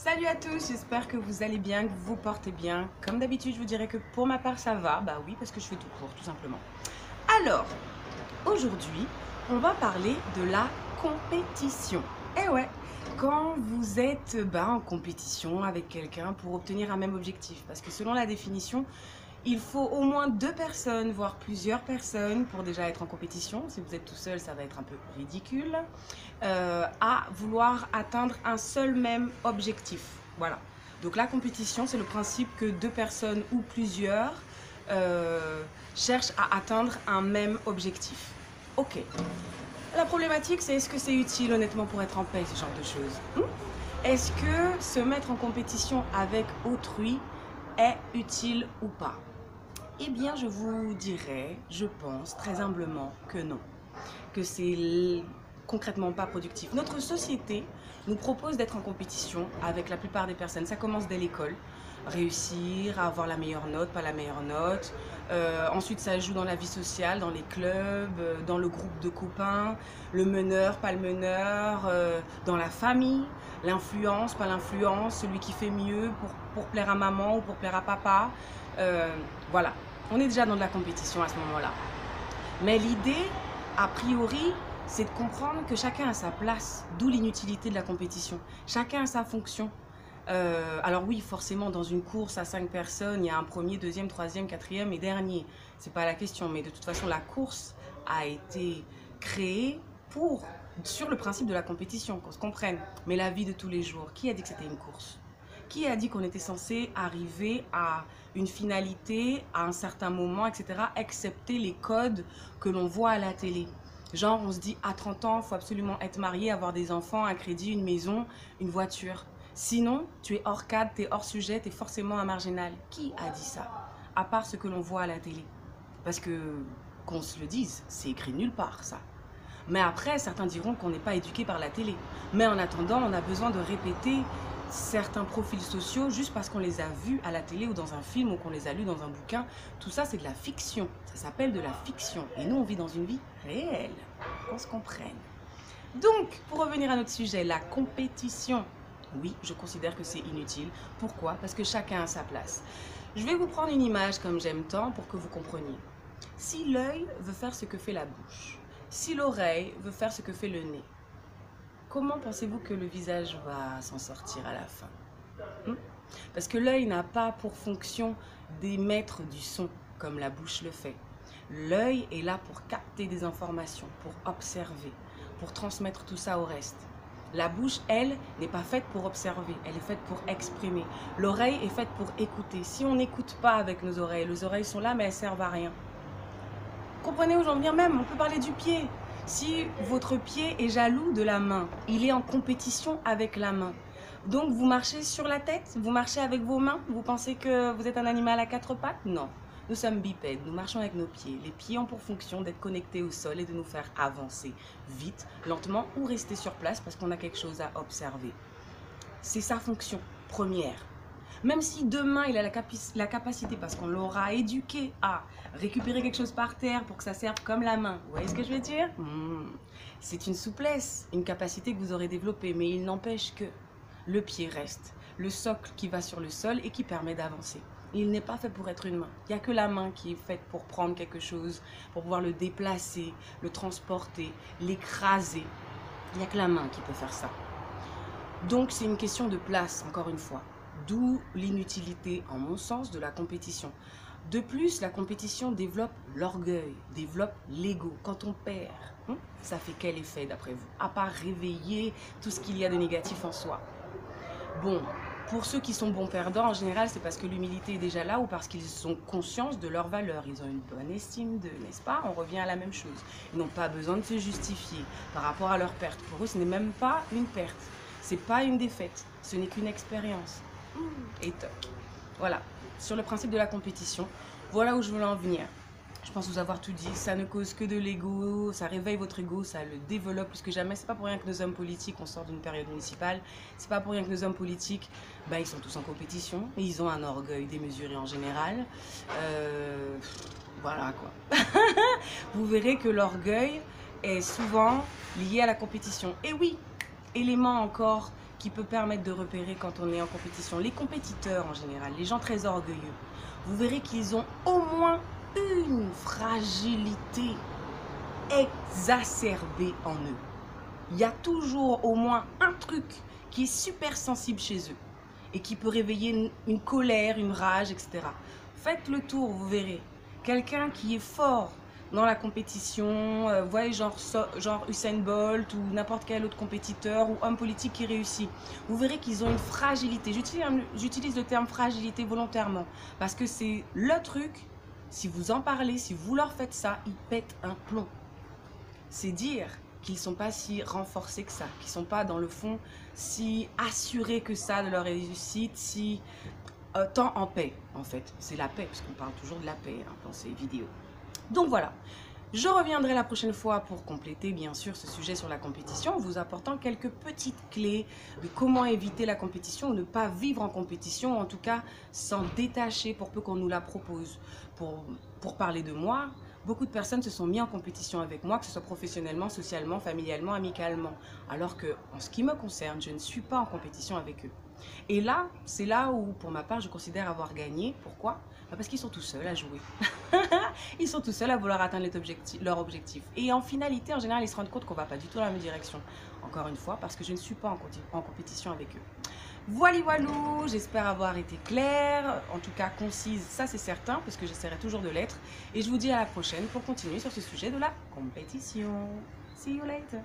Salut à tous, j'espère que vous allez bien, que vous vous portez bien. Comme d'habitude, je vous dirais que pour ma part, ça va. Bah oui, parce que je fais tout court, tout simplement. Alors, aujourd'hui, on va parler de la compétition. Eh ouais, quand vous êtes en compétition avec quelqu'un pour obtenir un même objectif. Parce que selon la définition, il faut au moins deux personnes, voire plusieurs personnes pour déjà être en compétition. Si vous êtes tout seul, ça va être un peu ridicule. À vouloir atteindre un seul même objectif. Voilà. Donc la compétition, c'est le principe que deux personnes ou plusieurs cherchent à atteindre un même objectif. Ok. La problématique, c'est est-ce que c'est utile honnêtement pour être en paix, ce genre de choses? Est-ce que se mettre en compétition avec autrui est utile ou pas? Eh bien, je vous dirais, je pense très humblement que non. Que c'est concrètement pas productif. Notre société nous propose d'être en compétition avec la plupart des personnes. Ça commence dès l'école. Réussir, avoir la meilleure note, pas la meilleure note. Ensuite, ça joue dans la vie sociale, dans les clubs, dans le groupe de copains, le meneur, pas le meneur, dans la famille, l'influence, pas l'influence, celui qui fait mieux pour plaire à maman ou pour plaire à papa. Voilà, on est déjà dans de la compétition à ce moment-là. Mais l'idée, a priori, c'est de comprendre que chacun a sa place, d'où l'inutilité de la compétition. Chacun a sa fonction. Alors oui, forcément, dans une course à 5 personnes, il y a un premier, deuxième, troisième, quatrième et dernier. C'est pas la question, mais de toute façon, la course a été créée sur le principe de la compétition, qu'on se comprenne. Mais la vie de tous les jours, qui a dit que c'était une course? Qui a dit qu'on était censé arriver à une finalité, à un certain moment, etc., excepté les codes que l'on voit à la télé? Genre, on se dit, à 30 ans, il faut absolument être marié, avoir des enfants, un crédit, une maison, une voiture. Sinon, tu es hors cadre, tu es hors sujet, tu es forcément un marginal. Qui a dit ça? À part ce que l'on voit à la télé. Parce que, qu'on se le dise, c'est écrit nulle part, ça. Mais après, certains diront qu'on n'est pas éduqué par la télé. Mais en attendant, on a besoin de répéter certains profils sociaux juste parce qu'on les a vus à la télé ou dans un film ou qu'on les a lus dans un bouquin. Tout ça, c'est de la fiction. Ça s'appelle de la fiction. Et nous, on vit dans une vie réelle. Qu'on se comprenne. Donc, pour revenir à notre sujet, la compétition. Oui, je considère que c'est inutile. Pourquoi? Parce que chacun a sa place. Je vais vous prendre une image comme j'aime tant pour que vous compreniez. Si l'œil veut faire ce que fait la bouche, si l'oreille veut faire ce que fait le nez, comment pensez-vous que le visage va s'en sortir à la fin? Parce que l'œil n'a pas pour fonction d'émettre du son comme la bouche le fait. L'œil est là pour capter des informations, pour observer, pour transmettre tout ça au reste. La bouche, elle, n'est pas faite pour observer, elle est faite pour exprimer. L'oreille est faite pour écouter. Si on n'écoute pas avec nos oreilles, les oreilles sont là mais elles servent à rien. Comprenez où j'en viens même, on peut parler du pied. Si votre pied est jaloux de la main, il est en compétition avec la main. Donc vous marchez sur la tête, vous marchez avec vos mains, vous pensez que vous êtes un animal à quatre pattes? Non, nous sommes bipèdes, nous marchons avec nos pieds. Les pieds ont pour fonction d'être connectés au sol et de nous faire avancer vite, lentement ou rester sur place parce qu'on a quelque chose à observer. C'est sa fonction première. Même si demain il a la capacité, parce qu'on l'aura éduqué à récupérer quelque chose par terre pour que ça serve comme la main, vous voyez ce que je veux dire? C'est une souplesse, une capacité que vous aurez développée, mais il n'empêche que le pied reste, le socle qui va sur le sol et qui permet d'avancer. Il n'est pas fait pour être une main. Il n'y a que la main qui est faite pour prendre quelque chose, pour pouvoir le déplacer, le transporter, l'écraser. Il n'y a que la main qui peut faire ça. Donc c'est une question de place, encore une fois. D'où l'inutilité, en mon sens, de la compétition. De plus, la compétition développe l'orgueil, développe l'ego. Quand on perd, ça fait quel effet d'après vous? À part réveiller tout ce qu'il y a de négatif en soi. Bon, pour ceux qui sont bons perdants, en général, c'est parce que l'humilité est déjà là ou parce qu'ils ont conscience de leur valeur. Ils ont une bonne estime d'eux, n'est-ce pas? On revient à la même chose. Ils n'ont pas besoin de se justifier par rapport à leur perte. Pour eux, ce n'est même pas une perte. C'est pas une défaite. Ce n'est qu'une expérience. Et toc. Voilà. Sur le principe de la compétition, voilà où je voulais en venir. Je pense vous avoir tout dit, ça ne cause que de l'ego, ça réveille votre ego, ça le développe plus que jamais. C'est pas pour rien que nos hommes politiques, on sort d'une période municipale, c'est pas pour rien que nos hommes politiques, ils sont tous en compétition, et ils ont un orgueil démesuré en général. Voilà quoi. Vous verrez que l'orgueil est souvent lié à la compétition. Et oui, élément encore qui peut permettre de repérer quand on est en compétition. Les compétiteurs en général, les gens très orgueilleux, vous verrez qu'ils ont au moins une fragilité exacerbée en eux. Il y a toujours au moins un truc qui est super sensible chez eux et qui peut réveiller une colère, une rage, etc. Faites le tour, vous verrez. Quelqu'un qui est fort dans la compétition, vous voyez, genre Usain Bolt ou n'importe quel autre compétiteur ou homme politique qui réussit, vous verrez qu'ils ont une fragilité. J'utilise le terme fragilité volontairement parce que c'est le truc, si vous en parlez, si vous leur faites ça, ils pètent un plomb. C'est dire qu'ils ne sont pas si renforcés que ça, qu'ils ne sont pas dans le fond si assurés que ça de leur réussite, si tant en paix en fait. C'est la paix, parce qu'on parle toujours de la paix dans ces vidéos. Donc voilà, je reviendrai la prochaine fois pour compléter bien sûr ce sujet sur la compétition, en vous apportant quelques petites clés de comment éviter la compétition ou ne pas vivre en compétition, en tout cas s'en détacher pour peu qu'on nous la propose. Pour parler de moi, beaucoup de personnes se sont mis en compétition avec moi, que ce soit professionnellement, socialement, familialement, amicalement. Alors que, en ce qui me concerne, je ne suis pas en compétition avec eux. Et là, c'est là où, pour ma part, je considère avoir gagné. Pourquoi? Parce qu'ils sont tout seuls à jouer. Ils sont tout seuls à vouloir atteindre leur objectif. Et en finalité, en général, ils se rendent compte qu'on ne va pas du tout dans la même direction. Encore une fois, parce que je ne suis pas en compétition avec eux. Voilà, voilou, j'espère avoir été claire, en tout cas concise, ça c'est certain, parce que j'essaierai toujours de l'être. Et je vous dis à la prochaine pour continuer sur ce sujet de la compétition. See you later.